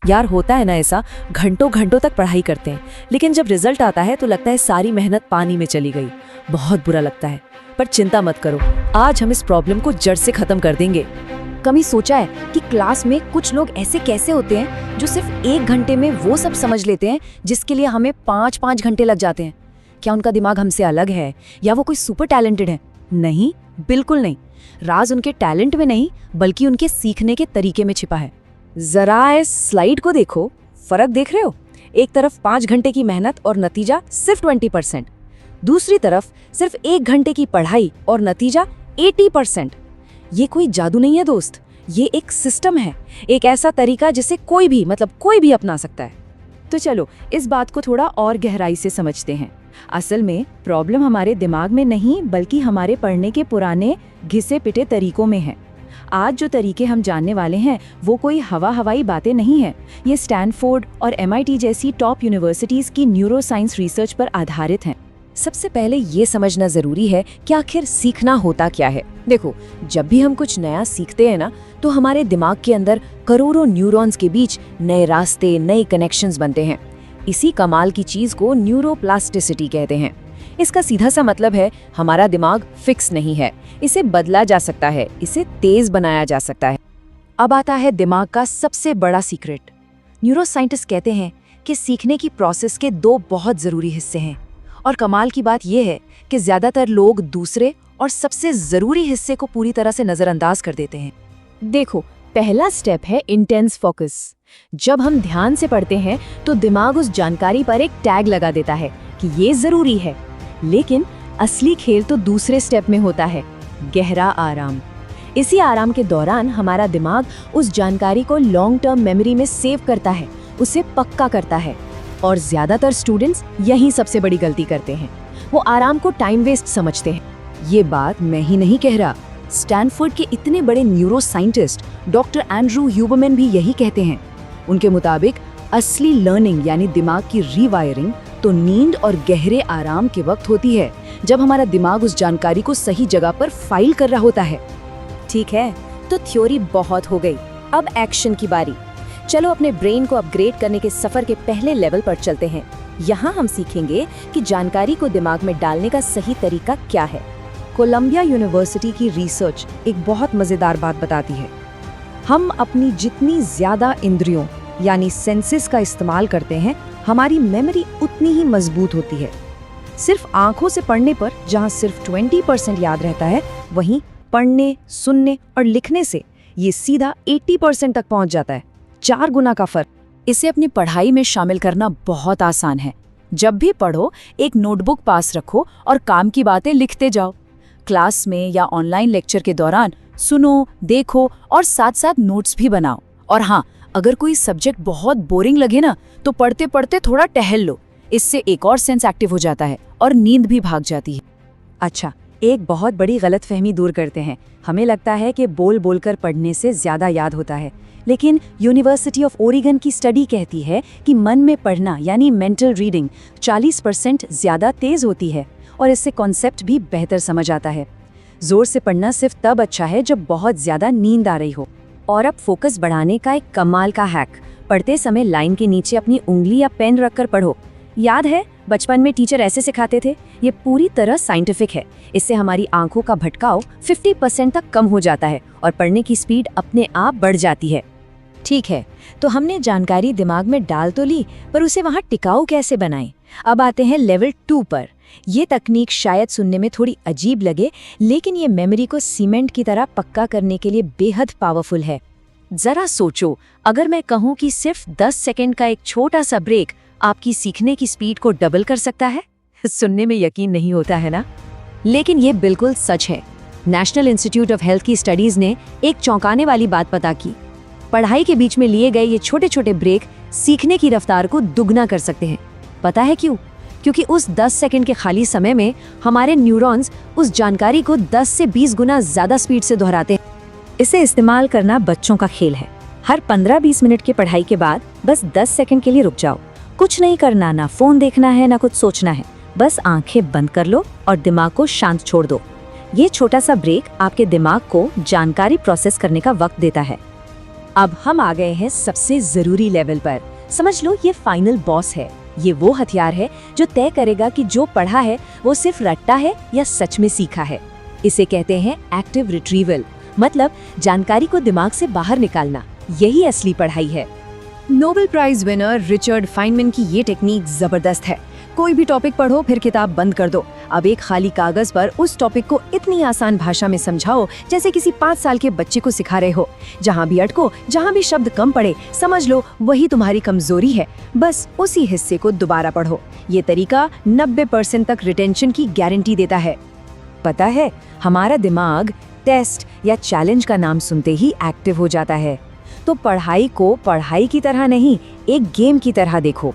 यार होता है ना ऐसा, घंटों घंटों तक पढ़ाई करते हैं, लेकिन जब रिजल्ट आता है तो लगता है सारी मेहनत पानी में चली गई। बहुत बुरा लगता है। पर चिंता मत करो, आज हम इस प्रॉब्लम को जड़ से खत्म कर देंगे। कभी सोचा है कि क्लास में कुछ लोग ऐसे कैसे होते हैं जो सिर्फ 1 घंटे में वो सब समझ लेते हैं जिसके लिए हमें 5-5 घंटे लग जाते हैं? क्या उनका दिमाग हमसे अलग है या वो कोई सुपर टैलेंटेड है? नहीं, बिल्कुल नहीं। राज उनके टैलेंट में नहीं बल्कि उनके सीखने के तरीके में छिपा है। जरा इस स्लाइड को देखो, फर्क देख रहे हो? एक तरफ 5 घंटे की मेहनत और नतीजा सिर्फ 20%, दूसरी तरफ सिर्फ 1 घंटे की पढ़ाई और नतीजा 80%। ये कोई जादू नहीं है दोस्त, ये एक सिस्टम है, एक ऐसा तरीका जिसे कोई भी अपना सकता है। तो चलो इस बात को थोड़ा और गहराई से समझते हैं। असल में प्रॉब्लम हमारे दिमाग में नहीं बल्कि हमारे पढ़ने के पुराने घिसे पिटे तरीकों में है। आज जो तरीके हम जानने वाले हैं वो कोई हवाई बातें नहीं है। ये स्टैनफोर्ड और MIT जैसी टॉप यूनिवर्सिटीज की न्यूरो साइंस रिसर्च पर आधारित हैं। सबसे पहले ये समझना जरूरी है कि आखिर सीखना होता क्या है। देखो, जब भी हम कुछ नया सीखते हैं ना, तो हमारे दिमाग के अंदर करोड़ों न्यूरॉन्स के बीच नए रास्ते, नए कनेक्शंस बनते हैं। इसी कमाल की चीज को न्यूरोप्लास्टिसिटी कहते हैं। इसका सीधा सा मतलब है हमारा दिमाग फिक्स नहीं है, इसे बदला जा सकता है, इसे तेज बनाया जा सकता है। अब आता है दिमाग का सबसे बड़ा सीक्रेट। न्यूरोसाइंटिस्ट कहते हैं कि सीखने की प्रोसेस के 2 बहुत जरूरी हिस्से हैं, और कमाल की बात यह है कि ज्यादातर लोग दूसरे और सबसे जरूरी हिस्से को पूरी तरह से नजरअंदाज कर देते हैं। देखो, पहला स्टेप है इंटेंस फोकस। जब हम ध्यान से पढ़ते हैं तो दिमाग उस जानकारी पर एक टैग लगा देता है कि ये जरूरी है, लेकिन असली खेल तो दूसरे स्टेप में होता है, गहरा आराम। इसी आराम के दौरान हमारा दिमाग उस जानकारी को लॉन्ग टर्म मेमोरी में सेव करता है, उसे पक्का करता है। और ज्यादातर स्टूडेंट्स यही सबसे बड़ी गलती करते हैं, वो आराम को टाइम वेस्ट समझते हैं। ये बात मैं ही नहीं कह रहा, स्टैनफोर्ड के इतने बड़े neuro scientist doctor Andrew Huberman भी यही कहते हैं। उनके मुताबिक असली लर्निंग यानी दिमाग की रीवायरिंग तो नींद और गहरे आराम के वक्त होती है, जब हमारा दिमाग उस जानकारी को सही जगह पर फाइल कर रहा होता है। ठीक है, तो थ्योरी बहुत हो गई, अब एक्शन की बारी। चलो अपने ब्रेन को अपग्रेड करने के सफर के पहले लेवल पर चलते हैं। यहाँ हम सीखेंगे कि जानकारी को दिमाग में डालने का सही तरीका क्या है। कोलंबिया यूनिवर्सिटी की रिसर्च एक बहुत मजेदार बात बताती है। हम अपनी जितनी ज्यादा इंद्रियों यानी सेंसेस का इस्तेमाल करते हैं, हमारी मेमोरी उतनी ही मजबूत होती है। सिर्फ आंखों से पढ़ने पर जहां सिर्फ 20% याद रहता है, वहीं पढ़ने, सुनने और लिखने से ये सीधा 80% तक पहुंच जाता है। 4 गुना का फर्क। इसे अपनी पढ़ाई में शामिल करना बहुत आसान है। जब भी पढ़ो, एक नोटबुक पास रखो और काम की बातें लिखते जाओ। क्लास में या ऑनलाइन लेक्चर के दौरान सुनो, देखो और साथ साथ नोट्स भी बनाओ। और हाँ, अगर कोई सब्जेक्ट बहुत बोरिंग लगे ना, तो पढ़ते पढ़ते थोड़ा टहल लो। इससे एक और सेंस एक्टिव हो जाता है और नींद भी भाग जाती है। अच्छा, एक बहुत बड़ी गलतफहमी दूर करते हैं। हमें लगता है कि बोल बोलकर पढ़ने से ज्यादा याद होता है, लेकिन यूनिवर्सिटी ऑफ ओरेगन की स्टडी कहती है कि मन में पढ़ना यानी मेंटल रीडिंग 40% ज्यादा तेज होती है और इससे कॉन्सेप्ट भी बेहतर समझ आता है। जोर से पढ़ना सिर्फ तब अच्छा है जब बहुत ज्यादा नींद आ रही हो। और अब फोकस बढ़ाने का एक कमाल का हैक। पढ़ते समय लाइन के नीचे अपनी उंगली या पेन रखकर पढ़ो। याद है बचपन में टीचर ऐसे सिखाते थे? ये पूरी तरह साइंटिफिक है। इससे हमारी आंखों का भटकाव 50% तक कम हो जाता है और पढ़ने की स्पीड अपने आप बढ़ जाती है। ठीक है, तो हमने जानकारी दिमाग में डाल तो ली, पर उसे वहाँ टिकाऊ कैसे बनाएं? अब आते हैं लेवल 2 पर। ये तकनीक शायद सुनने में थोड़ी अजीब लगे, लेकिन ये मेमोरी को सीमेंट की तरह पक्का करने के लिए बेहद पावरफुल है। जरा सोचो, अगर मैं कहूँ कि सिर्फ 10 सेकंड का एक छोटा सा ब्रेक आपकी सीखने की स्पीड को डबल कर सकता है। सुनने में यकीन नहीं होता है ना? लेकिन ये बिल्कुल सच है। नेशनल इंस्टीट्यूट ऑफ हेल्थ की स्टडीज ने एक चौंकाने वाली बात पता की। पढ़ाई के बीच में लिए गए ये छोटे छोटे ब्रेक सीखने की रफ्तार को दुगना कर सकते हैं। पता है क्यों? क्योंकि उस 10 सेकंड के खाली समय में हमारे न्यूरॉन्स उस जानकारी को 10 से 20 गुना ज्यादा स्पीड से दोहराते हैं। इसे इस्तेमाल करना बच्चों का खेल है। हर 15-20 मिनट की पढ़ाई के बाद बस 10 सेकंड के लिए रुक जाओ। कुछ नहीं करना, ना फोन देखना है, ना कुछ सोचना है। बस आंखें बंद कर लो और दिमाग को शांत छोड़ दो। ये छोटा सा ब्रेक आपके दिमाग को जानकारी प्रोसेस करने का वक्त देता है। अब हम आ गए हैं सबसे जरूरी लेवल पर। समझ लो ये फाइनल बॉस है। ये वो हथियार है जो तय करेगा कि जो पढ़ा है वो सिर्फ रट्टा है या सच में सीखा है। इसे कहते हैं एक्टिव रिट्रीवल, मतलब जानकारी को दिमाग से बाहर निकालना। यही असली पढ़ाई है। Nobel prize winner Richard Feynman की ये टेक्निक जबरदस्त है। कोई भी टॉपिक पढ़ो फिर किताब बंद कर दो। अब एक खाली कागज पर उस टॉपिक को इतनी आसान भाषा में समझाओ जैसे किसी 5 साल के बच्चे को सिखा रहे हो। जहाँ भी अटको, जहाँ भी शब्द कम पड़े, समझ लो वही तुम्हारी कमजोरी है। बस उसी हिस्से को दोबारा पढ़ो। ये तरीका 90% तक रिटेंशन की गारंटी देता है। पता है, हमारा दिमाग टेस्ट या चैलेंज का नाम सुनते ही एक्टिव हो जाता है। तो पढ़ाई को पढ़ाई की तरह नहीं, एक गेम की तरह देखो।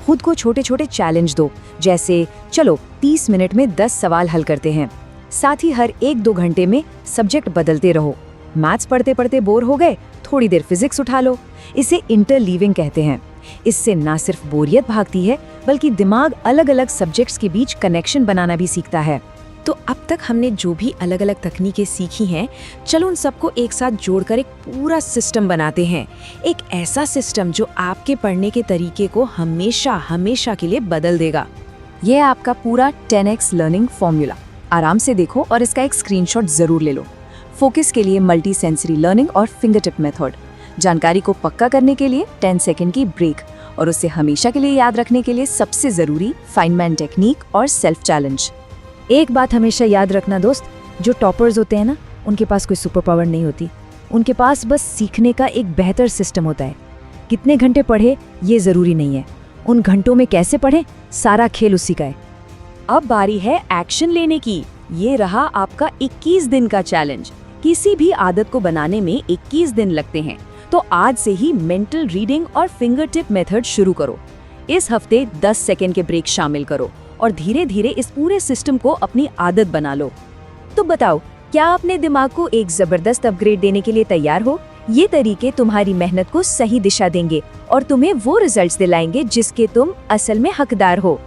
खुद को छोटे छोटे चैलेंज दो, जैसे चलो 30 मिनट में 10 सवाल हल करते हैं। साथ ही हर 1-2 घंटे में सब्जेक्ट बदलते रहो। मैथ्स पढ़ते पढ़ते बोर हो गए, थोड़ी देर फिजिक्स उठा लो। इसे इंटरलीविंग कहते हैं। इससे ना सिर्फ बोरियत भागती है, बल्कि दिमाग अलग अलग सब्जेक्ट्स के बीच कनेक्शन बनाना भी सीखता है। तो अब तक हमने जो भी अलग अलग तकनीकें सीखी हैं, चलो उन सबको एक साथ जोड़कर एक पूरा सिस्टम बनाते हैं। एक ऐसा सिस्टम जो आपके पढ़ने के तरीके को हमेशा हमेशा के लिए बदल देगा। ये है आपका पूरा 10x लर्निंग फॉर्मूला। आराम से देखो और इसका एक स्क्रीनशॉट जरूर ले लो। फोकस के लिए मल्टी सेंसरी लर्निंग और फिंगर टिप मेथड। जानकारी को पक्का करने के लिए 10 सेकंड की ब्रेक, और उसे हमेशा के लिए याद रखने के लिए सबसे जरूरी फाइनमैन टेक्निक और सेल्फ चैलेंज। एक बात हमेशा याद रखना दोस्त, जो टॉपर्स होते हैं ना, उनके पास कोई सुपर पावर नहीं होती। उनके पास बस सीखने का एक बेहतर सिस्टम होता है। कितने घंटे पढ़े ये जरूरी नहीं है, उन घंटों में कैसे पढ़े, सारा खेल उसी का है। अब बारी है एक्शन लेने की। ये रहा आपका 21 दिन का चैलेंज। किसी भी आदत को बनाने में 21 दिन लगते हैं, तो आज से ही मेंटल रीडिंग और फिंगर टिप मेथड शुरू करो। इस हफ्ते 10 सेकंड के ब्रेक शामिल करो और धीरे धीरे इस पूरे सिस्टम को अपनी आदत बना लो। तो बताओ, क्या अपने दिमाग को एक जबरदस्त अपग्रेड देने के लिए तैयार हो? ये तरीके तुम्हारी मेहनत को सही दिशा देंगे और तुम्हें वो रिजल्ट्स दिलाएंगे जिसके तुम असल में हकदार हो।